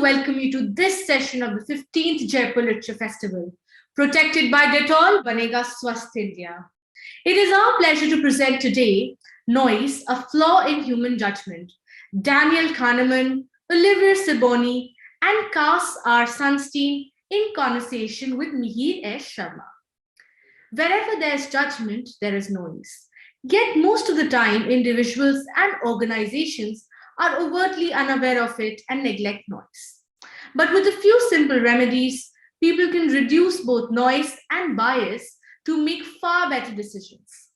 welcome you to this session of the 15th Jaipur Literature Festival, protected by Dettol, Banega Swasth India. It is our pleasure to present today Noise, a Flaw in Human Judgement, Daniel Kahneman, Olivier Sibony, and Cass R Sunstein in conversation with Mihir S. Sharma. Wherever there is judgment, there is noise. Yet most of the time, individuals and organizations are overtly unaware of it and neglect noise. But with a few simple remedies, people can reduce both noise and bias to make far better decisions.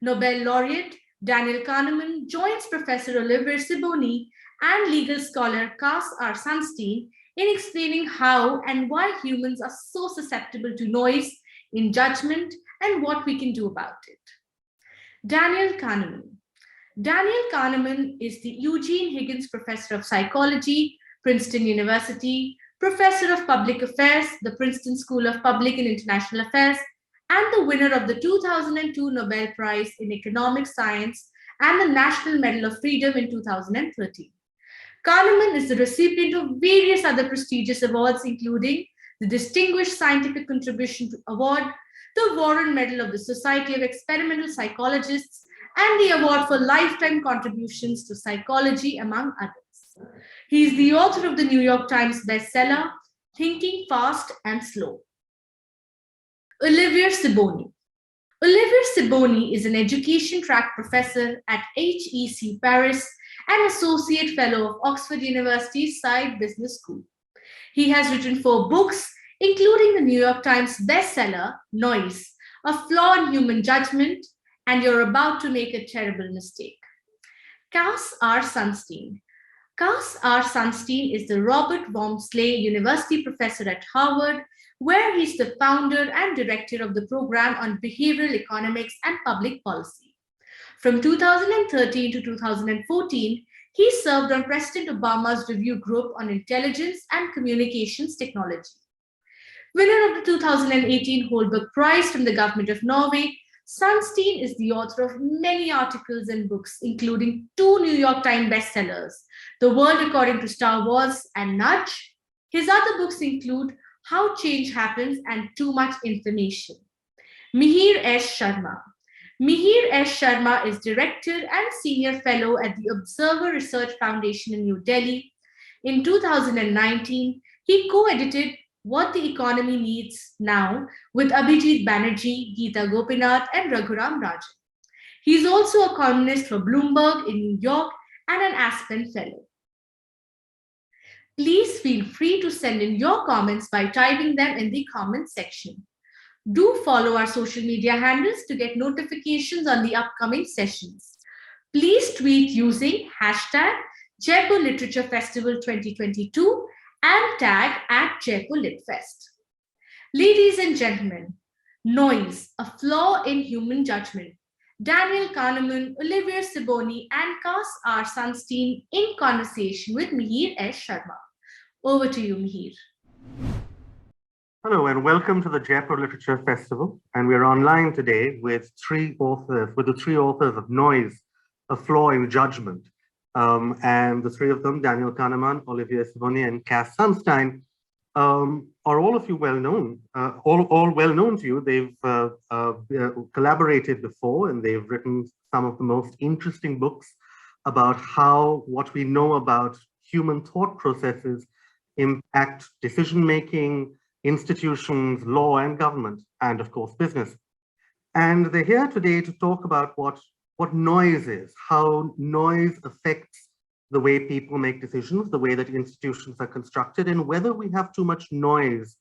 Nobel laureate Daniel Kahneman joins Professor Olivier Sibony and legal scholar Cass R Sunstein in explaining how and why humans are so susceptible to noise in judgment and what we can do about it. Daniel Kahneman. Daniel Kahneman is the Eugene Higgins Professor of Psychology, Princeton University, Professor of Public Affairs, the Princeton School of Public and International Affairs, and the winner of the 2002 Nobel Prize in Economic Science and the National Medal of Freedom in 2013. Kahneman is the recipient of various other prestigious awards, including the Distinguished Scientific Contribution Award, the Warren Medal of the Society of Experimental Psychologists, and the award for lifetime contributions to psychology, among others. He is the author of the New York Times bestseller, Thinking Fast and Slow. Olivier Sibony. Olivier Sibony is an education track professor at HEC Paris and associate fellow of Oxford University's Saïd Business School. He has written 4 books, including the New York Times bestseller, Noise, a Flaw in Human Judgement, and You're About to Make a Terrible Mistake. Cass R Sunstein. Cass R Sunstein is the Robert Walmsley University Professor at Harvard, where he's the founder and director of the program on behavioral economics and public policy. From 2013 to 2014, he served on President Obama's review group on intelligence and communications technology. Winner of the 2018 Holberg Prize from the government of Norway, Sunstein is the author of many articles and books, including 2 New York Times bestsellers, The World According to Star Wars and Nudge. His other books include How Change Happens and Too Much Information. Mihir S. Sharma. Mihir S. Sharma is Director and Senior Fellow at the Observer Research Foundation in New Delhi. In 2019, he co-edited What the Economy Needs Now with Abhijit Banerjee, Geeta Gopinath, and Raghuram Rajan. He is also a columnist for Bloomberg in New York and an Aspen Fellow. Please feel free to send in your comments by typing them in the comments section. Do follow our social media handles to get notifications on the upcoming sessions. Please tweet using hashtag Jaipur Literature Festival 2022 and tag at Jaipur LitFest. Ladies and gentlemen, Noise, a Flaw in Human Judgement. Daniel Kahneman, Olivier Sibony, and Cass R Sunstein in conversation with Mihir S. Sharma. Over to you, Mihir. Hello, and welcome to the Jaipur Literature Festival. And we're online today with the three authors of Noise, a Flaw in Judgement. And the 3 of them, Daniel Kahneman, Olivier Sibony, and Cass Sunstein, are all of you well known, all well known to you. They've collaborated before, and they've written some of the most interesting books about how what we know about human thought processes impact decision-making, institutions, law, and government, and of course, business. And they're here today to talk about what noise is, how noise affects the way people make decisions, the way that institutions are constructed, and whether we have too much noise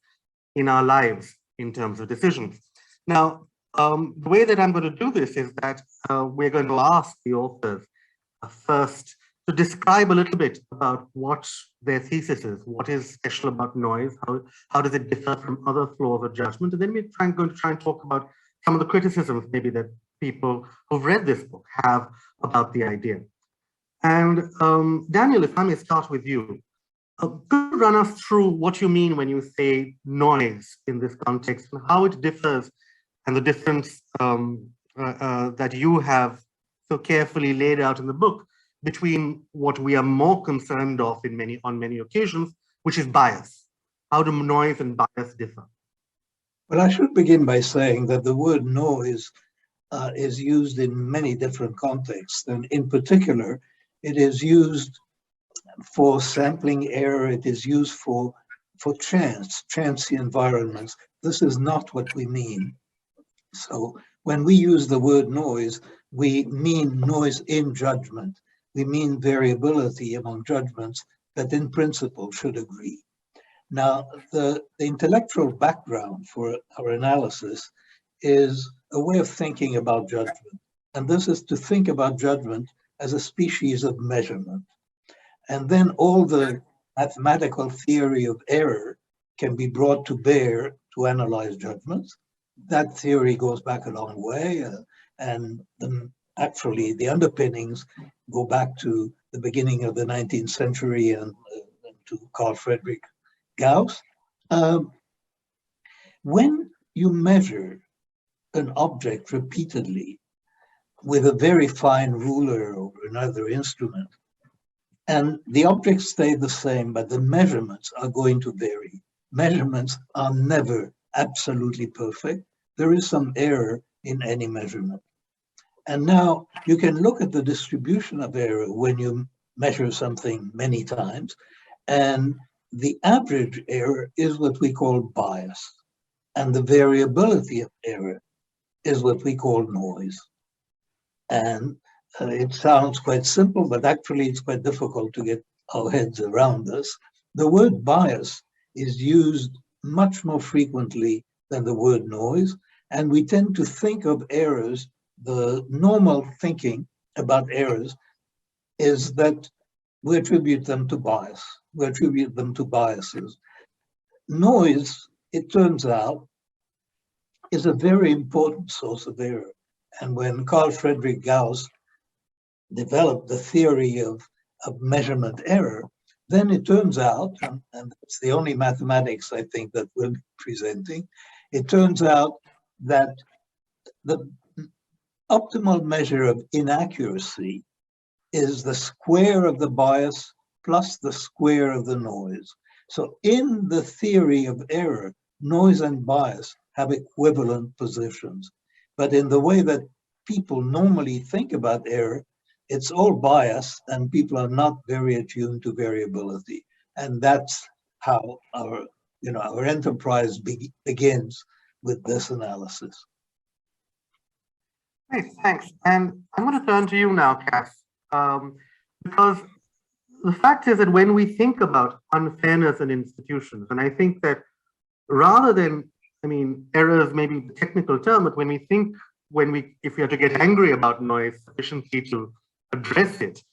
in our lives in terms of decisions. Now, the way that I'm going to do this is that we're going to ask the authors first to describe a little bit about what their thesis is, what is special about noise, how does it differ from other flaws of judgment, and then we're going to try and talk about some of the criticisms maybe that people who've read this book have about the idea. And Daniel, if I may start with you, could you run us through what you mean when you say noise in this context and how it differs and the difference that you have so carefully laid out in the book between what we are more concerned of on many occasions which is bias. How do noise and bias differ? Well, I should begin by saying that the word noise is used in many different contexts. And in particular, it is used for sampling error. It is used for chance environments. This is not what we mean. So when we use the word noise, we mean noise in judgment. We mean variability among judgments that in principle should agree. Now, the intellectual background for our analysis is a way of thinking about judgment. And this is to think about judgment as a species of measurement. And then all the mathematical theory of error can be brought to bear to analyze judgments. That theory goes back a long way, and actually the underpinnings go back to the beginning of the 19th century and to Carl Friedrich Gauss. When you measure an object repeatedly with a very fine ruler or another instrument, and the objects stay the same, but the measurements are going to vary. Measurements are never absolutely perfect. There is some error in any measurement. And now you can look at the distribution of error when you measure something many times, and the average error is what we call bias, and the variability of error is what we call noise. And it sounds quite simple, but actually it's quite difficult to get our heads around this. The word bias is used much more frequently than the word noise, and we tend to think of errors, the normal thinking about errors is that we attribute them to bias. We attribute them to biases. Noise, it turns out, is a very important source of error. And when Carl Friedrich Gauss developed the theory of measurement error, then it turns out, and it's the only mathematics I think that we're presenting, it turns out that the optimal measure of inaccuracy is the square of the bias plus the square of the noise. So in the theory of error, noise and bias have equivalent positions. But in the way that people normally think about error, it's all bias and people are not very attuned to variability. And that's how our enterprise begins with this analysis. Great, thanks. And I'm going to turn to you now, Cass, because the fact is that when we think about unfairness in institutions, and I think that rather than, errors may be the technical term, but if we are to get angry about noise sufficiently to address it,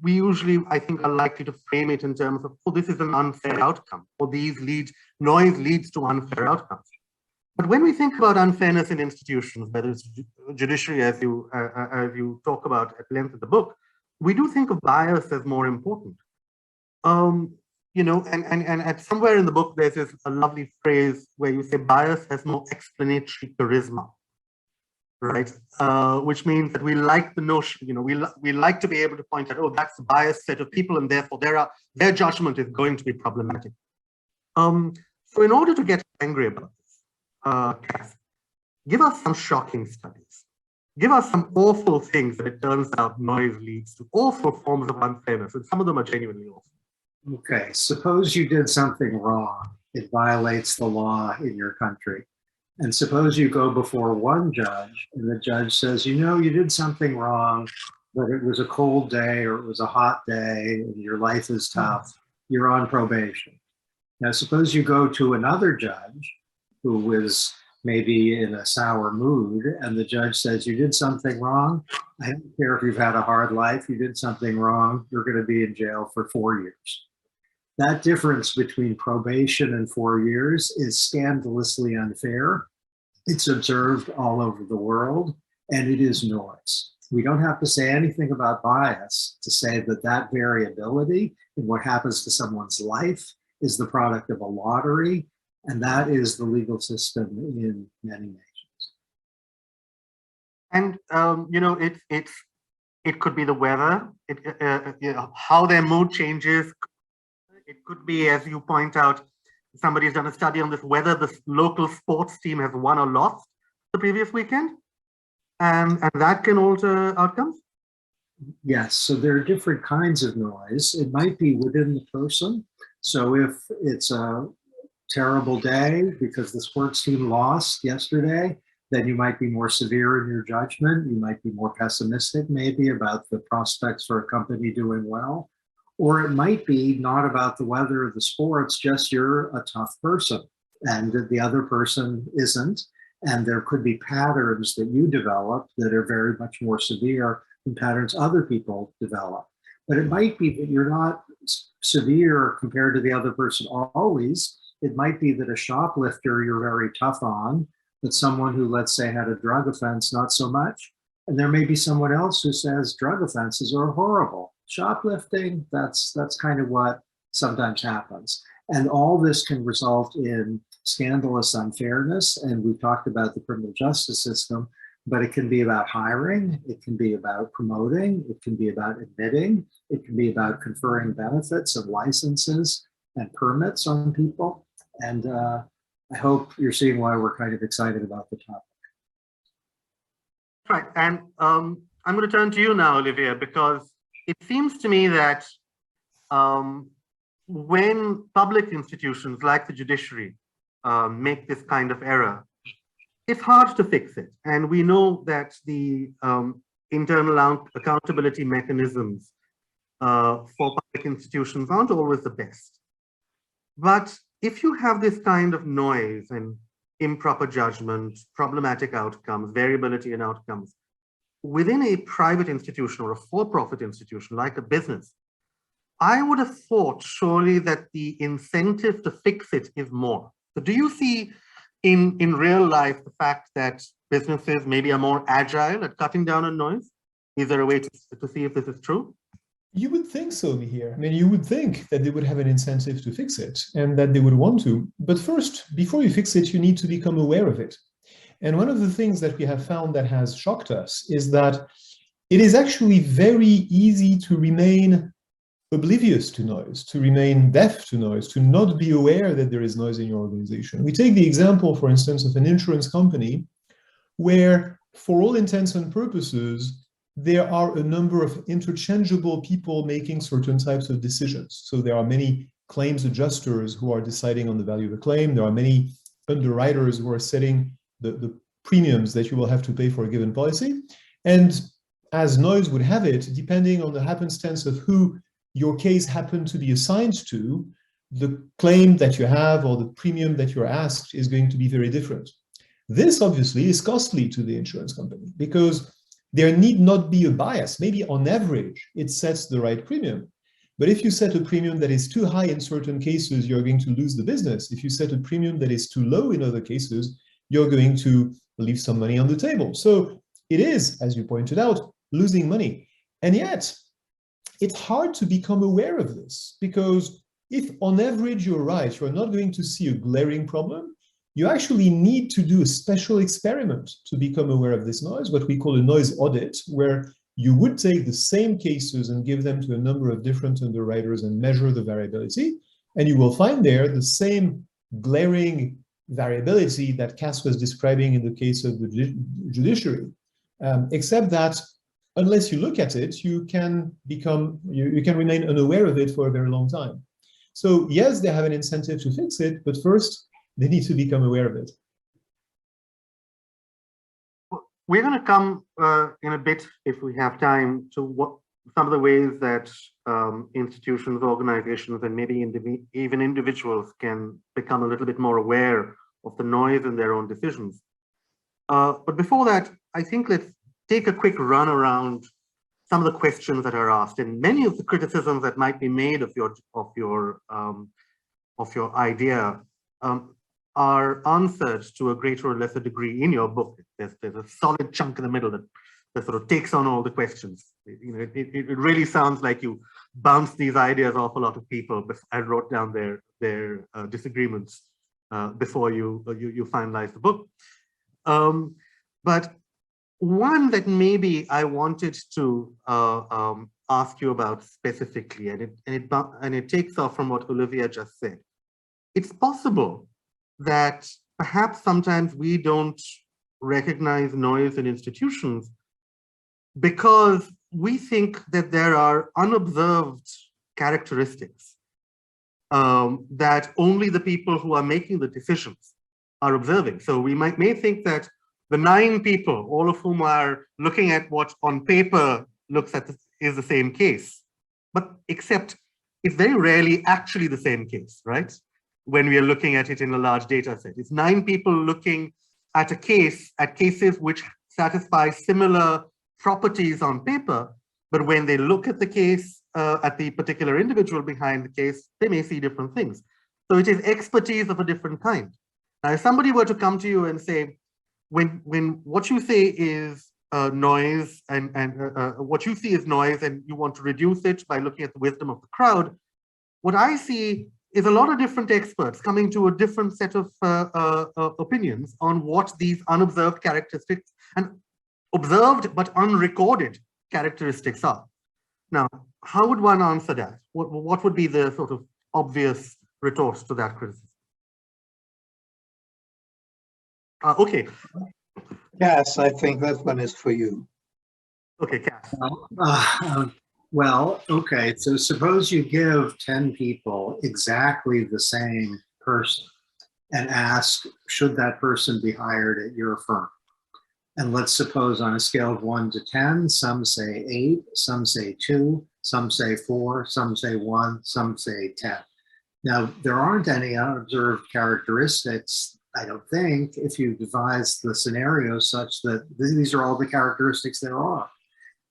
we usually, I think, are likely to frame it in terms of, oh, this is an unfair outcome, or noise leads to unfair outcomes. But when we think about unfairness in institutions, whether it's judiciary, as you talk about at length in the book, we do think of bias as more important. And at somewhere in the book, there's a lovely phrase where you say bias has more explanatory charisma, right? Which means that we like the notion, we like to be able to point out, oh, that's a biased set of people, and therefore their judgment is going to be problematic. So in order to get angry about this, Cass, give us some shocking studies. Give us some awful things that it turns out noise leads to, awful forms of unfairness, and some of them are genuinely awful. Okay, suppose you did something wrong. It violates the law in your country. And suppose you go before one judge and the judge says, you did something wrong, but it was a cold day or it was a hot day and your life is tough. You're on probation. Now, suppose you go to another judge who was maybe in a sour mood and the judge says, you did something wrong. I don't care if you've had a hard life, you did something wrong. You're going to be in jail for 4 years. That difference between probation and 4 years is scandalously unfair. It's observed all over the world, and it is noise. We don't have to say anything about bias to say that variability in what happens to someone's life is the product of a lottery, and that is the legal system in many nations. And it could be the weather, how their mood changes. It could be, as you point out, somebody's done a study on this, whether the local sports team has won or lost the previous weekend, and that can alter outcomes? Yes, so there are different kinds of noise. It might be within the person. So if it's a terrible day because the sports team lost yesterday, then you might be more severe in your judgment. You might be more pessimistic maybe about the prospects for a company doing well. Or it might be not about the weather or the sports, just you're a tough person and the other person isn't. And there could be patterns that you develop that are very much more severe than patterns other people develop. But it might be that you're not severe compared to the other person always. It might be that a shoplifter you're very tough on, but someone who, let's say, had a drug offense, not so much. And there may be someone else who says drug offenses are horrible. Shoplifting, that's kind of what sometimes happens. And all this can result in scandalous unfairness. And we've talked about the criminal justice system, but it can be about hiring, it can be about promoting, it can be about admitting, it can be about conferring benefits and licenses and permits on people. And I hope you're seeing why we're kind of excited about the topic. Right, and I'm going to turn to you now, Olivier, because it seems to me that when public institutions like the judiciary make this kind of error, it's hard to fix it. And we know that the internal accountability mechanisms for public institutions aren't always the best. But if you have this kind of noise and improper judgment, problematic outcomes, variability in outcomes, within a private institution or a for-profit institution like a business, I would have thought surely that the incentive to fix it is more. So do you see in real life the fact that businesses maybe are more agile at cutting down on noise? Is there a way to see if this is true? You would think so, Mihir. I mean, you would think that they would have an incentive to fix it and that they would want to. But first, before you fix it, you need to become aware of it. And one of the things that we have found that has shocked us is that it is actually very easy to remain oblivious to noise, to remain deaf to noise, to not be aware that there is noise in your organization. We take the example, for instance, of an insurance company where, for all intents and purposes, there are a number of interchangeable people making certain types of decisions. So there are many claims adjusters who are deciding on the value of the claim. There are many underwriters who are setting the premiums that you will have to pay for a given policy. And as noise would have it, depending on the happenstance of who your case happened to be assigned to, the claim that you have or the premium that you're asked is going to be very different. This obviously is costly to the insurance company because there need not be a bias. Maybe on average, it sets the right premium. But if you set a premium that is too high in certain cases, you're going to lose the business. If you set a premium that is too low in other cases, you're going to leave some money on the table. So it is, as you pointed out, losing money. And yet, it's hard to become aware of this because if on average you're right, you're not going to see a glaring problem, you actually need to do a special experiment to become aware of this noise, what we call a noise audit, where you would take the same cases and give them to a number of different underwriters and measure the variability, and you will find there the same glaring variability that Cass was describing in the case of the judiciary, except that unless you look at it, you can remain unaware of it for a very long time. So yes, they have an incentive to fix it, but first they need to become aware of it. We're going to come in a bit, if we have time, to some of the ways that institutions, organizations, and maybe even individuals can become a little bit more aware of the noise in their own decisions. But before that, I think let's take a quick run around some of the questions that are asked, and many of the criticisms that might be made of your idea are answered to a greater or lesser degree in your book. There's a solid chunk in the middle that sort of takes on all the questions. It really sounds like you bounced these ideas off a lot of people, but I wrote down their disagreements before you finalized the book. But one that maybe I wanted to ask you about specifically, and it takes off from what Olivia just said. It's possible that perhaps sometimes we don't recognize noise in institutions because we think that there are unobserved characteristics that only the people who are making the decisions are observing. So we may think that the 9 people, all of whom are looking at what on paper looks at is the same case, but except it's very rarely actually the same case, right? When we are looking at it in a large data set. It's 9 people looking at cases which satisfy similar properties on paper, but when they look at the case, at the particular individual behind the case, they may see different things. So it is expertise of a different kind. Now, if somebody were to come to you and say, when what you say is noise and what you see is noise and you want to reduce it by looking at the wisdom of the crowd, what I see is a lot of different experts coming to a different set of opinions on what these unobserved characteristics and observed but unrecorded characteristics are. Now, how would one answer that? What would be the sort of obvious retort to that criticism? Okay. Yes, I think that one is for you. Okay, Cass. Well, okay, so suppose you give 10 people exactly the same person and ask, should that person be hired at your firm? And let's suppose on a scale of 1 to 10, some say 8, some say 2, some say 4, some say 1, some say 10. Now, there aren't any unobserved characteristics, I don't think, if you devise the scenario such that these are all the characteristics there are.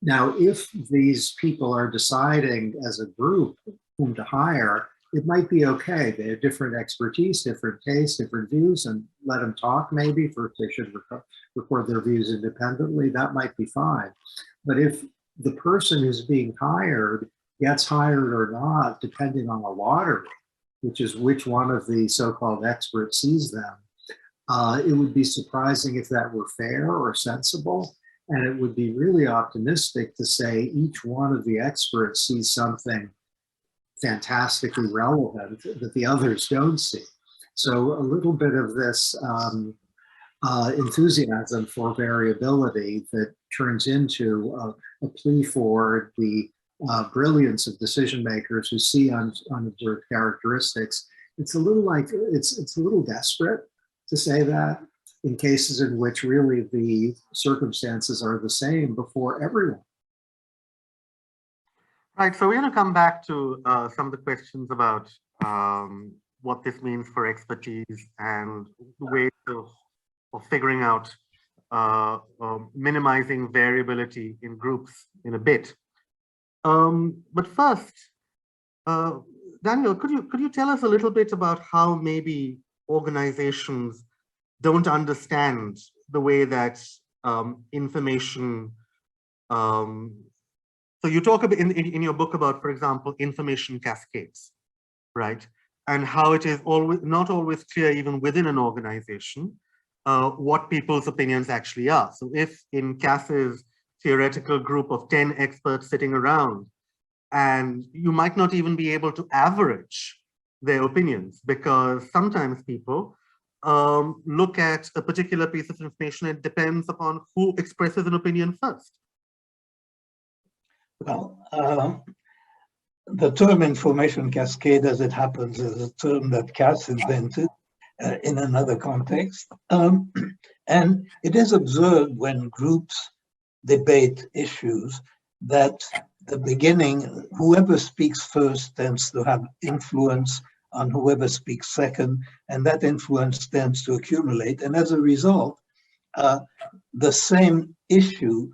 Now, if these people are deciding as a group whom to hire, it might be okay. They have different expertise, different tastes, different views, and let them talk maybe if they should record their views independently, that might be fine. But if the person who's being hired gets hired or not, depending on a lottery, which is which one of the so-called experts sees them, it would be surprising if that were fair or sensible. And it would be really optimistic to say each one of the experts sees something fantastically relevant that the others don't see. So a little bit of this enthusiasm for variability that turns into a plea for the brilliance of decision makers who see unobserved characteristics. It's a little like, it's a little desperate to say that in cases in which really the circumstances are the same before everyone. Right, so we're going to come back to some of the questions about what this means for expertise and ways of figuring out minimizing variability in groups in a bit. But first, Daniel, could you tell us a little bit about how maybe organizations don't understand the way that information. So you talk about in your book about, for example, information cascades, right? And how it is not always clear even within an organization what people's opinions actually are. So if in Cass's theoretical group of 10 experts sitting around, and you might not even be able to average their opinions, because sometimes people look at a particular piece of information. It depends upon who expresses an opinion first. Well, the term information cascade, as it happens, is a term that Cass invented in another context. And it is observed when groups debate issues that the beginning, whoever speaks first tends to have influence on whoever speaks second, and that influence tends to accumulate. And as a result, the same issue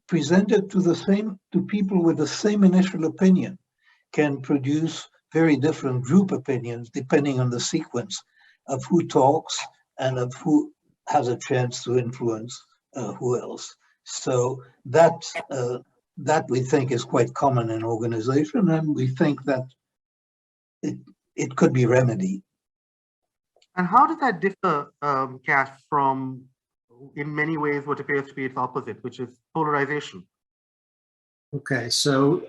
presented to people with the same initial opinion can produce very different group opinions depending on the sequence of who talks and of who has a chance to influence who else. So that we think is quite common in organization, and we think that it could be remedied. And how does that differ, Cass, from, in many ways, what appears to be its opposite, which is polarization? Okay, so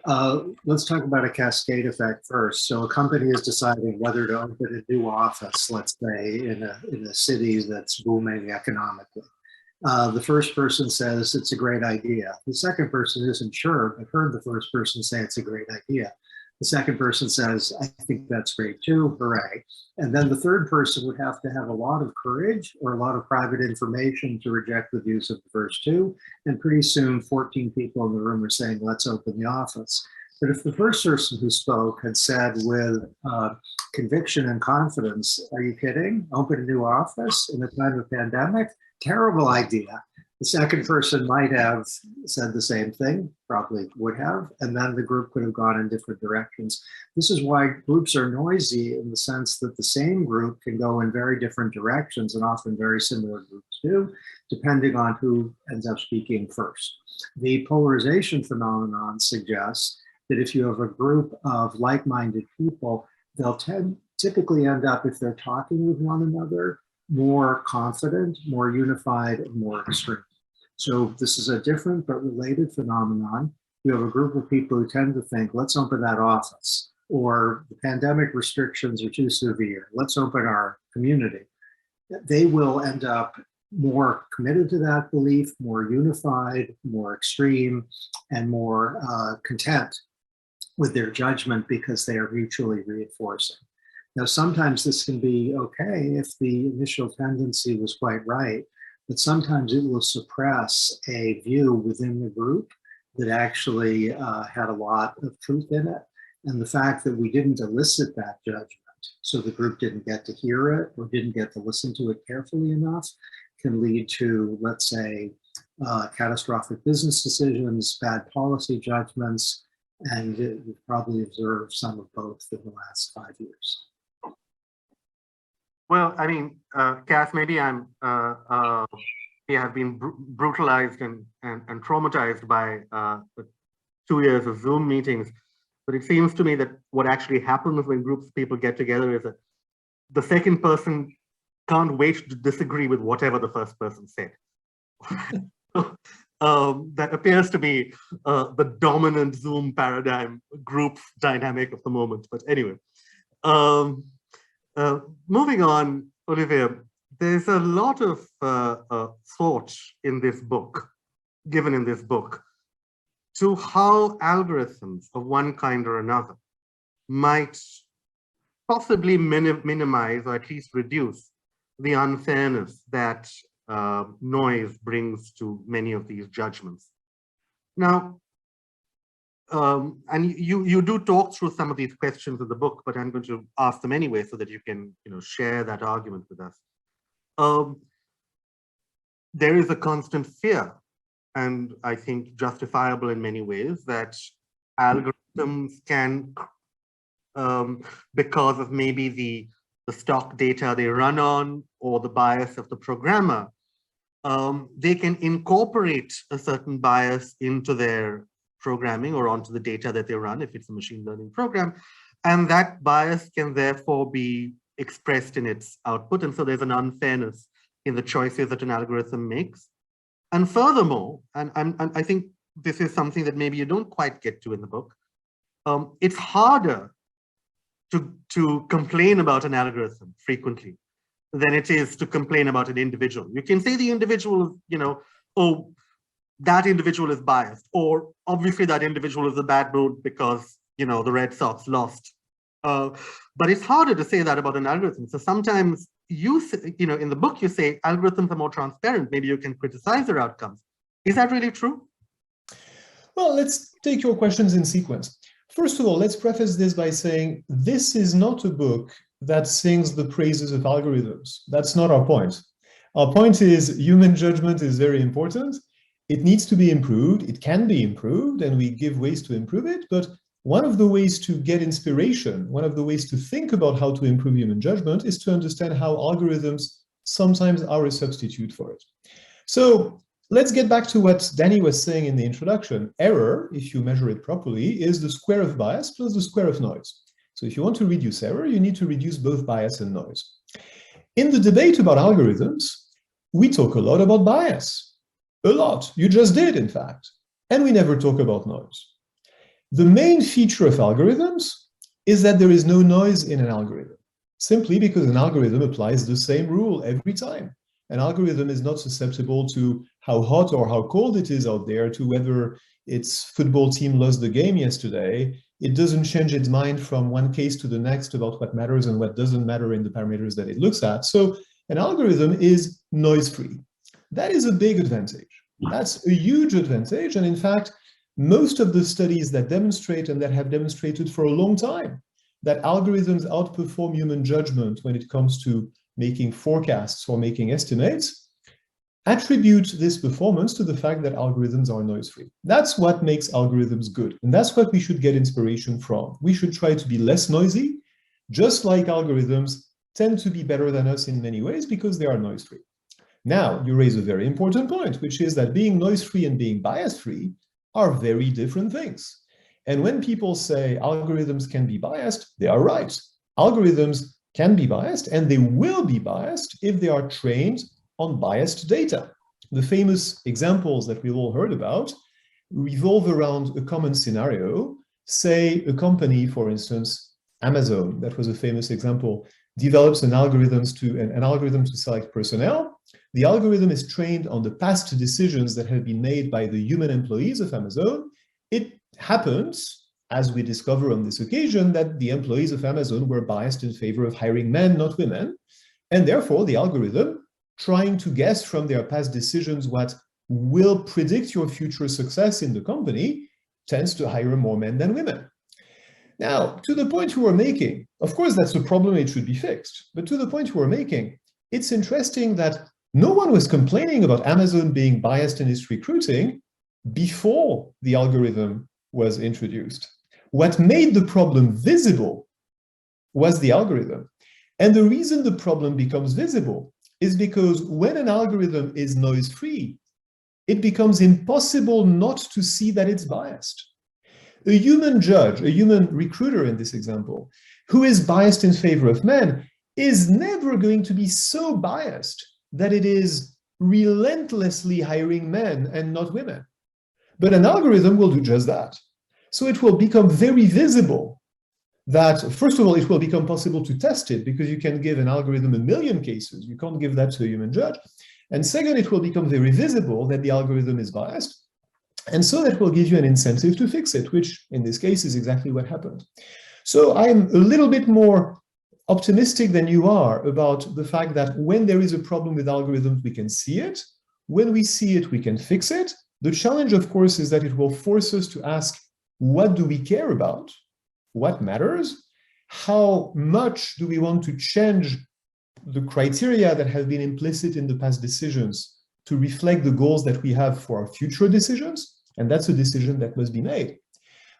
let's talk about a cascade effect first. So a company is deciding whether to open a new office, let's say, in a city that's booming economically. The first person says it's a great idea. The second person isn't sure, but heard the first person say it's a great idea. The second person says, I think that's great too, hooray. And then the third person would have to have a lot of courage or a lot of private information to reject the views of the first two. And pretty soon 14 people in the room are saying, let's open the office. But if the first person who spoke had said with conviction and confidence, are you kidding? Open a new office in a time of pandemic? Terrible idea. The second person might have said the same thing, probably would have, and then the group could have gone in different directions. This is why groups are noisy in the sense that the same group can go in very different directions, and often very similar groups do, depending on who ends up speaking first. The polarization phenomenon suggests that if you have a group of like-minded people, they'll typically end up, if they're talking with one another, more confident, more unified, and more extreme. So this is a different but related phenomenon. You have a group of people who tend to think, let's open that office, or the pandemic restrictions are too severe, let's open our community. They will end up more committed to that belief, more unified, more extreme, and more content with their judgment because they are mutually reinforcing. Now, sometimes this can be okay if the initial tendency was quite right, but sometimes it will suppress a view within the group that actually had a lot of truth in it. And the fact that we didn't elicit that judgment, so the group didn't get to hear it or didn't get to listen to it carefully enough, can lead to, let's say, catastrophic business decisions, bad policy judgments, and we've probably observed some of both in the last 5 years. Well, I mean, Cass, maybe we have been brutalized and traumatized by the 2 years of Zoom meetings, but it seems to me that what actually happens when groups of people get together is that the second person can't wait to disagree with whatever the first person said. That appears to be the dominant Zoom paradigm group dynamic of the moment. But anyway, moving on, Olivier, there's a lot of thought in this book, given in this book, to how algorithms of one kind or another might possibly minimize or at least reduce the unfairness that noise brings to many of these judgments. Now, and you do talk through some of these questions in the book, but I'm going to ask them anyway so that you can share that argument with us. There is a constant fear, and I think justifiable in many ways, that algorithms can, because of maybe the stock data they run on or the bias of the programmer, they can incorporate a certain bias into their programming or onto the data that they run, if it's a machine learning program, and that bias can therefore be expressed in its output, and so there's an unfairness in the choices that an algorithm makes. And furthermore, and I think this is something that maybe you don't quite get to in the book, it's harder to complain about an algorithm frequently than it is to complain about an individual. You can say the individual, oh, that individual is biased, or obviously that individual is a bad mood because, the Red Sox lost. But it's harder to say that about an algorithm. So sometimes in the book, you say algorithms are more transparent. Maybe you can criticize their outcomes. Is that really true? Well, let's take your questions in sequence. First of all, let's preface this by saying this is not a book that sings the praises of algorithms. That's not our point. Our point is human judgment is very important. It needs to be improved. It can be improved, and we give ways to improve it. But one of the ways to get inspiration, one of the ways to think about how to improve human judgment is to understand how algorithms sometimes are a substitute for it. So let's get back to what Danny was saying in the introduction. Error, if you measure it properly, is the square of bias plus the square of noise. So if you want to reduce error, you need to reduce both bias and noise. In the debate about algorithms, we talk a lot about bias. A lot. You just did, in fact. And we never talk about noise. The main feature of algorithms is that there is no noise in an algorithm, simply because an algorithm applies the same rule every time. An algorithm is not susceptible to how hot or how cold it is out there, to whether its football team lost the game yesterday. It doesn't change its mind from one case to the next about what matters and what doesn't matter in the parameters that it looks at. So an algorithm is noise-free. That is a big advantage. That's a huge advantage. And in fact, most of the studies that demonstrate and that have demonstrated for a long time that algorithms outperform human judgment when it comes to making forecasts or making estimates attribute this performance to the fact that algorithms are noise-free. That's what makes algorithms good. And that's what we should get inspiration from. We should try to be less noisy, just like algorithms tend to be better than us in many ways because they are noise-free. Now, you raise a very important point, which is that being noise-free and being bias-free are very different things. And when people say algorithms can be biased, they are right. Algorithms can be biased, and they will be biased if they are trained on biased data. The famous examples that we've all heard about revolve around a common scenario. Say a company, for instance, Amazon, that was a famous example, develops an algorithm to select personnel. The algorithm is trained on the past decisions that have been made by the human employees of Amazon. It happens, as we discover on this occasion, that the employees of Amazon were biased in favor of hiring men, not women. And therefore, the algorithm, trying to guess from their past decisions what will predict your future success in the company, tends to hire more men than women. Now, to the point you were making, of course, that's a problem, it should be fixed. But to the point you were making, it's interesting that no one was complaining about Amazon being biased in its recruiting before the algorithm was introduced. What made the problem visible was the algorithm. And the reason the problem becomes visible is because when an algorithm is noise-free, it becomes impossible not to see that it's biased. A human judge, a human recruiter in this example, who is biased in favor of men, is never going to be so biased that it is relentlessly hiring men and not women. But an algorithm will do just that. So it will become very visible that, first of all, it will become possible to test it because you can give an algorithm 1,000,000 cases. You can't give that to a human judge. And second, it will become very visible that the algorithm is biased. And so that will give you an incentive to fix it, which in this case is exactly what happened. So I'm a little bit more optimistic than you are about the fact that when there is a problem with algorithms, we can see it. When we see it, we can fix it. The challenge, of course, is that it will force us to ask, what do we care about? What matters? How much do we want to change the criteria that have been implicit in the past decisions to reflect the goals that we have for our future decisions? And that's a decision that must be made.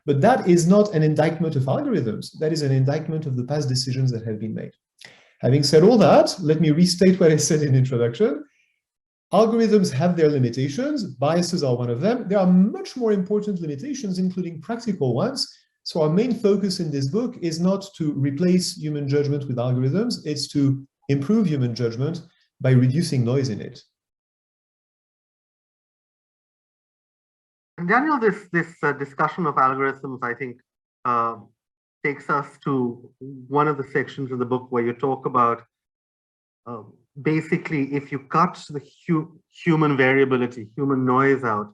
But that is not an indictment of algorithms. That is an indictment of the past decisions that have been made. Having said all that, let me restate what I said in introduction. Algorithms have their limitations. Biases are one of them. There are much more important limitations, including practical ones. So our main focus in this book is not to replace human judgment with algorithms. It's to improve human judgment by reducing noise in it. Daniel, this discussion of algorithms, I think, takes us to one of the sections of the book where you talk about basically, if you cut the human variability, human noise out,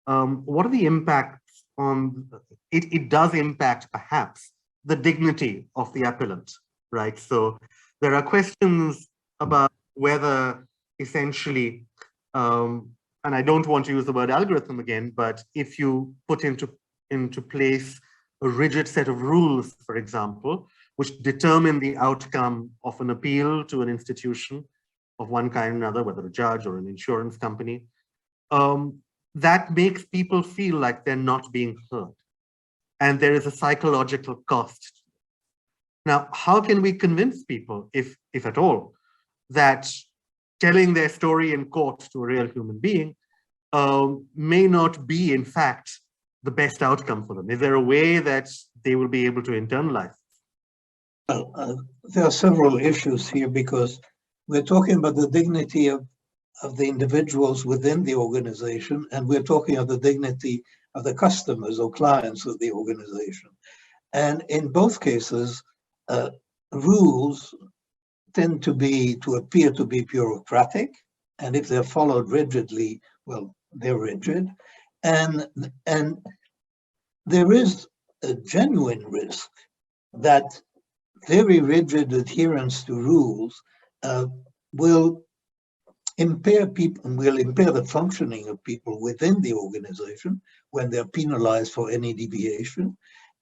what are the impacts on it? It does impact, perhaps, the dignity of the appellant, right? So there are questions about whether essentially, and I don't want to use the word algorithm again, but if you put into place a rigid set of rules, for example, which determine the outcome of an appeal to an institution of one kind or another, whether a judge or an insurance company, that makes people feel like they're not being heard. And there is a psychological cost. Now, how can we convince people, if at all, that telling their story in court to a real human being may not be, in fact, the best outcome for them? Is there a way that they will be able to internalize? There are several issues here because we're talking about the dignity of the individuals within the organization, and we're talking of the dignity the customers or clients of the organization. And in both cases, rules tend to appear to be bureaucratic, and if they're followed rigidly, well, they're rigid. And there is a genuine risk that very rigid adherence to rules will impair people, will impair the functioning of people within the organization when they're penalized for any deviation.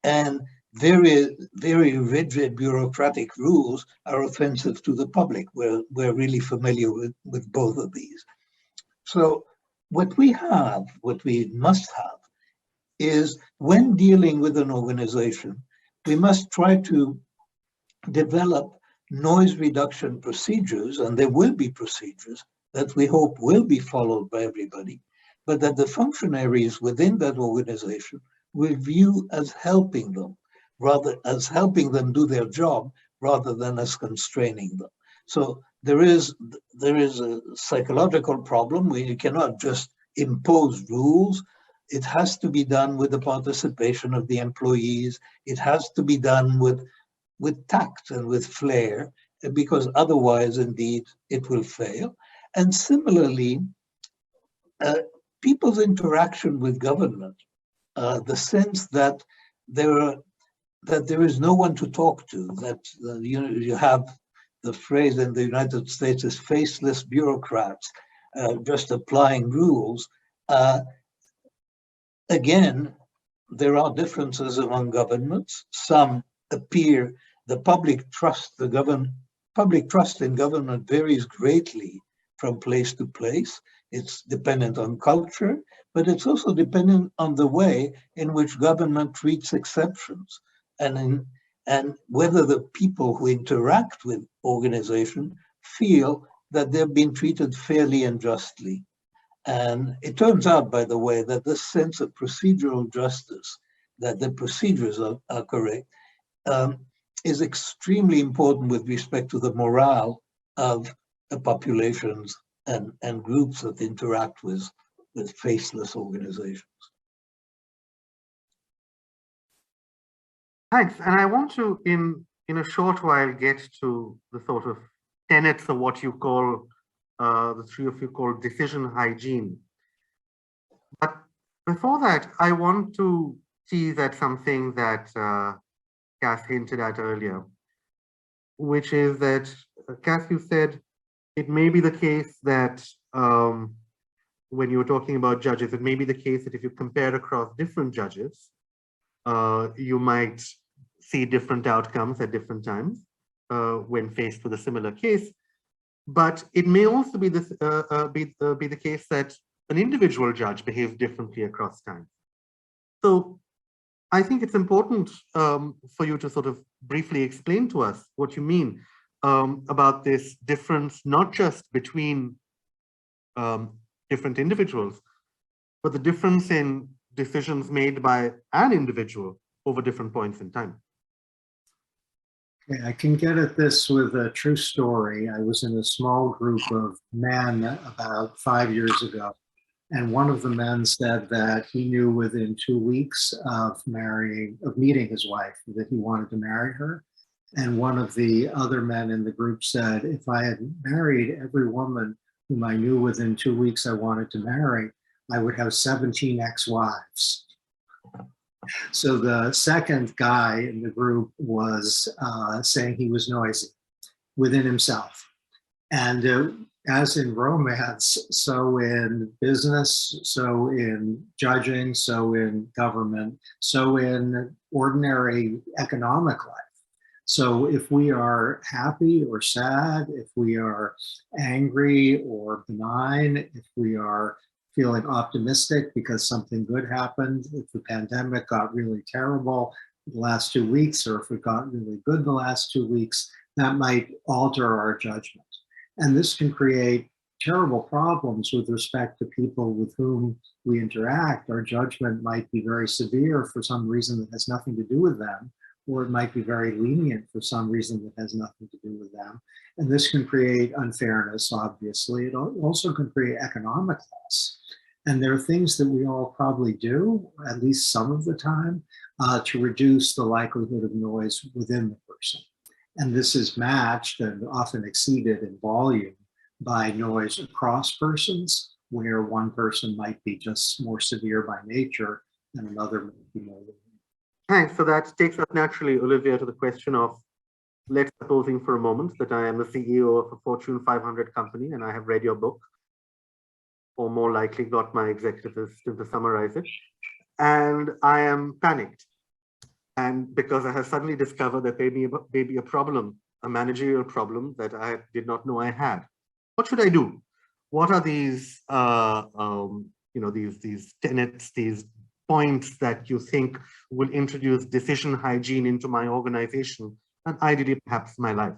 And very, very rigid bureaucratic rules are offensive to the public. We're really familiar with both of these. So what we must have, is when dealing with an organization, we must try to develop noise reduction procedures, and there will be procedures that we hope will be followed by everybody, but that the functionaries within that organization will view as helping them, rather as helping them do their job, rather than as constraining them. So there is a psychological problem where you cannot just impose rules. It has to be done with the participation of the employees. It has to be done with tact and with flair, because otherwise, indeed, it will fail. And similarly, people's interaction with government, the sense that there is no one to talk to, that you have the phrase in the United States is faceless bureaucrats just applying rules. Again, there are differences among governments. Some appear, the public trust in government varies greatly from place to place. It's dependent on culture, but it's also dependent on the way in which government treats exceptions, and whether the people who interact with organization feel that they're being treated fairly and justly. And it turns out, by the way, that this sense of procedural justice, that the procedures are correct, is extremely important with respect to the morale of the populations and groups that interact with faceless organizations. Thanks. And I want to, in a short while, get to the sort of tenets of what you call, the three of you call decision hygiene. But before that, I want to tease at something that Cass hinted at earlier, which is that, Cass, you said it may be the case that when you were talking about judges, it may be the case that if you compare across different judges, you might see different outcomes at different times when faced with a similar case. But it may also be the case that an individual judge behaves differently across time. So I think it's important for you to sort of briefly explain to us what you mean about this difference, not just between different individuals, but the difference in decisions made by an individual over different points in time. Okay, I can get at this with a true story. I was in a small group of men about 5 years ago, and one of the men said that he knew within 2 weeks of meeting his wife that he wanted to marry her. And one of the other men in the group said, if I had married every woman whom I knew within 2 weeks I wanted to marry, I would have 17 ex-wives. So the second guy in the group was saying he was noisy within himself. And as in romance, so in business, so in judging, so in government, so in ordinary economic life. So if we are happy or sad, if we are angry or benign, if we are feeling optimistic because something good happened, if the pandemic got really terrible the last 2 weeks, or if it got really good the last 2 weeks, that might alter our judgment. And this can create terrible problems with respect to people with whom we interact. Our judgment might be very severe for some reason that has nothing to do with them, or it might be very lenient for some reason that has nothing to do with them. And this can create unfairness, obviously. It also can create economic loss. And there are things that we all probably do, at least some of the time, to reduce the likelihood of noise within the person. And this is matched and often exceeded in volume by noise across persons, where one person might be just more severe by nature and another might be more. Thanks. So that takes us naturally, Olivier, to the question of, let's supposing for a moment that I am the CEO of a Fortune 500 company and I have read your book, or more likely got my executive assistant to summarize it, and I am panicked. And because I have suddenly discovered that there may be a problem, a managerial problem that I did not know I had. What should I do? What are these, these tenets, these points that you think will introduce decision hygiene into my organization and ideally perhaps my life?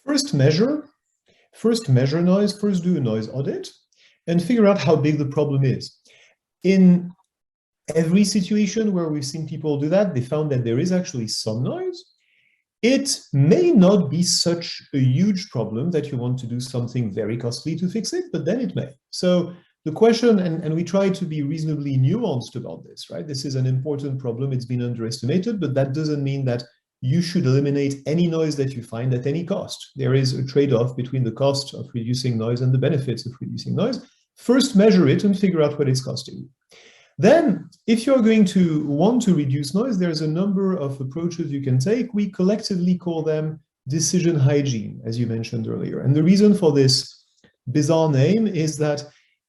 First measure noise, first do a noise audit and figure out how big the problem is. In every situation where we've seen people do that, they found that there is actually some noise. It may not be such a huge problem that you want to do something very costly to fix it, but then it may. So the question, and we try to be reasonably nuanced about this, right? This is an important problem, it's been underestimated, but that doesn't mean that you should eliminate any noise that you find at any cost. There is a trade-off between the cost of reducing noise and the benefits of reducing noise. First, measure it and figure out what it's costing you. Then, if you're going to want to reduce noise, there's a number of approaches you can take. We collectively call them decision hygiene, as you mentioned earlier. And the reason for this bizarre name is that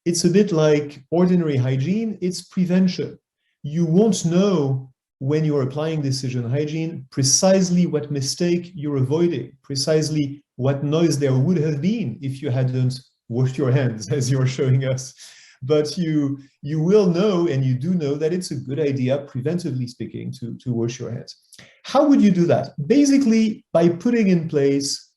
it's a bit like ordinary hygiene, it's prevention. You won't know when you're applying decision hygiene precisely what mistake you're avoiding, precisely what noise there would have been if you hadn't washed your hands, as you're showing us. But you will know, and you do know, that it's a good idea, preventively speaking, to wash your hands. How would you do that? Basically, by putting in place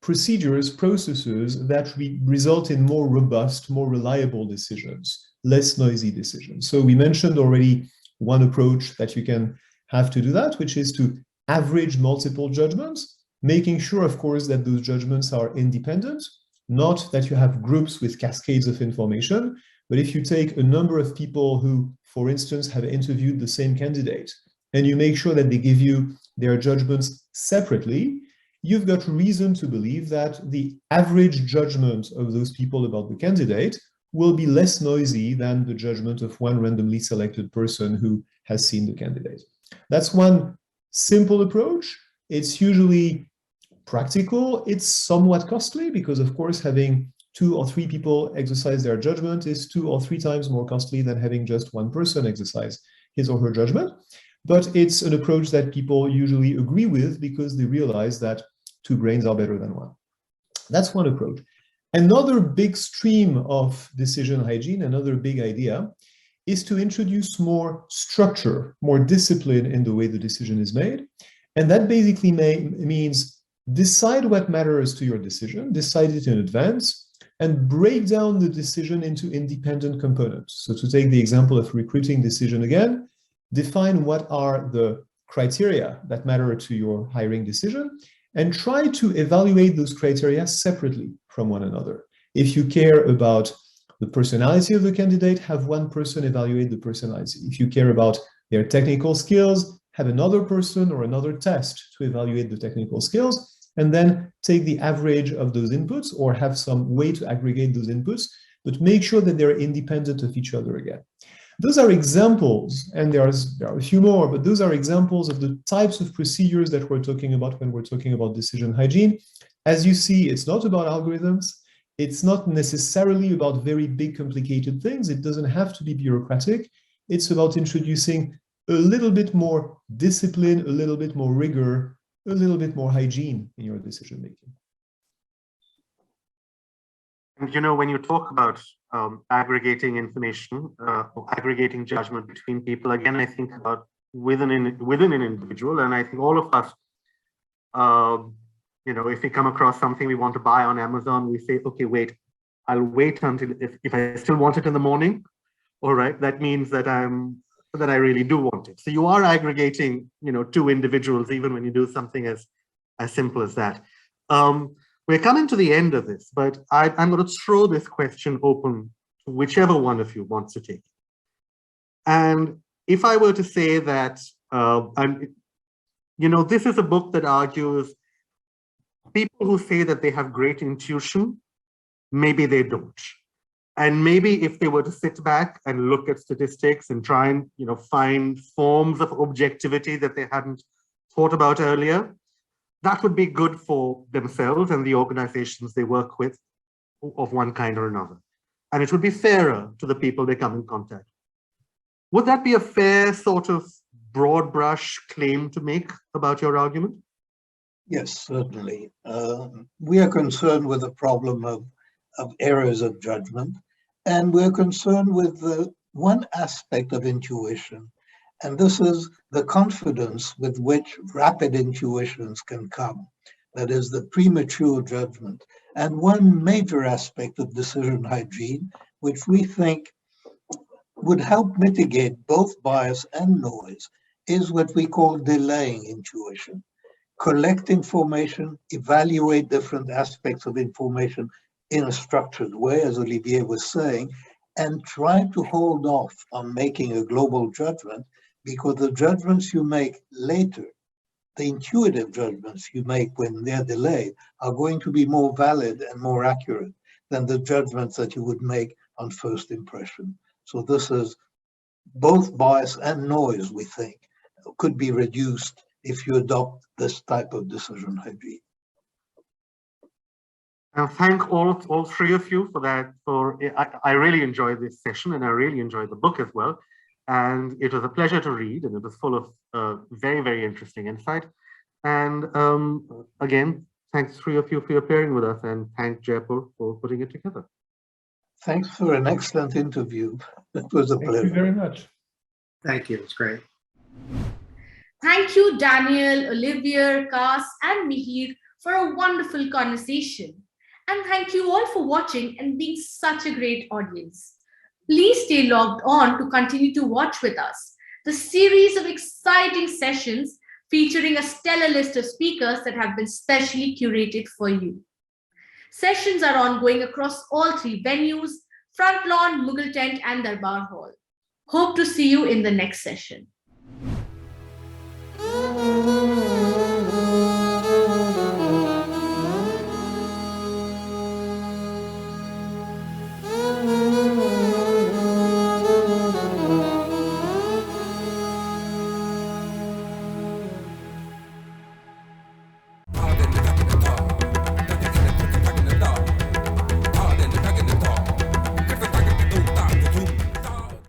procedures, processes that result in more robust, more reliable decisions, less noisy decisions. So we mentioned already one approach that you can have to do that, which is to average multiple judgments, making sure, of course, that those judgments are independent, not that you have groups with cascades of information. But if you take a number of people who, for instance, have interviewed the same candidate, and you make sure that they give you their judgments separately, you've got reason to believe that the average judgment of those people about the candidate will be less noisy than the judgment of one randomly selected person who has seen the candidate. That's one simple approach. It's usually practical. It's somewhat costly because, of course, having 2 or 3 people exercise their judgment is 2 or 3 times more costly than having just one person exercise his or her judgment. But it's an approach that people usually agree with because they realize that 2 brains are better than 1. That's one approach. Another big stream of decision hygiene, another big idea, is to introduce more structure, more discipline in the way the decision is made. And that basically means decide what matters to your decision, decide it in advance, and break down the decision into independent components. So to take the example of recruiting decision again, define what are the criteria that matter to your hiring decision, and try to evaluate those criteria separately from one another. If you care about the personality of the candidate, have one person evaluate the personality. If you care about their technical skills, have another person or another test to evaluate the technical skills, and then take the average of those inputs or have some way to aggregate those inputs, but make sure that they're independent of each other again. Those are examples, and there are a few more, but those are examples of the types of procedures that we're talking about when we're talking about decision hygiene. As you see, it's not about algorithms. It's not necessarily about very big, complicated things. It doesn't have to be bureaucratic. It's about introducing a little bit more discipline, a little bit more rigor, a little bit more hygiene in your decision making. And you know, when you talk about aggregating information, or aggregating judgment between people, again, I think about within an individual, and I think all of us, if we come across something we want to buy on Amazon, we say, okay, wait, I'll wait until if I still want it in the morning. All right, that means that I really do want it. So you are aggregating, 2 individuals, even when you do something as simple as that. We're coming to the end of this, but I'm going to throw this question open whichever one of you wants to take it. And if I were to say that, this is a book that argues people who say that they have great intuition, maybe they don't. And maybe if they were to sit back and look at statistics and try and find forms of objectivity that they hadn't thought about earlier, that would be good for themselves and the organizations they work with of one kind or another. And it would be fairer to the people they come in contact with. Would that be a fair sort of broad brush claim to make about your argument? Yes, certainly. We are concerned with the problem of errors of judgment, and we're concerned with one aspect of intuition, and this is the confidence with which rapid intuitions can come, that is the premature judgment. And one major aspect of decision hygiene, which we think would help mitigate both bias and noise, is what we call delaying intuition. Collect information, evaluate different aspects of information in a structured way, as Olivier was saying, and try to hold off on making a global judgment, because the judgments you make later, the intuitive judgments you make when they're delayed, are going to be more valid and more accurate than the judgments that you would make on first impression. So this is both bias and noise, we think, could be reduced if you adopt this type of decision hygiene. And thank all three of you for that. I really enjoyed this session, and I really enjoyed the book as well. And it was a pleasure to read, and it was full of very, very interesting insight. And again, thanks three of you for appearing with us, and thank Jaipur for putting it together. Thanks for an excellent interview. It was a pleasure. Thank you very much. Thank you. It's great. Thank you, Daniel, Olivier, Cass, and Mihir for a wonderful conversation. And thank you all for watching and being such a great audience. Please stay logged on to continue to watch with us the series of exciting sessions featuring a stellar list of speakers that have been specially curated for you. Sessions are ongoing across all three venues: Front Lawn, Mughal Tent, and Darbar Hall. Hope to see you in the next session.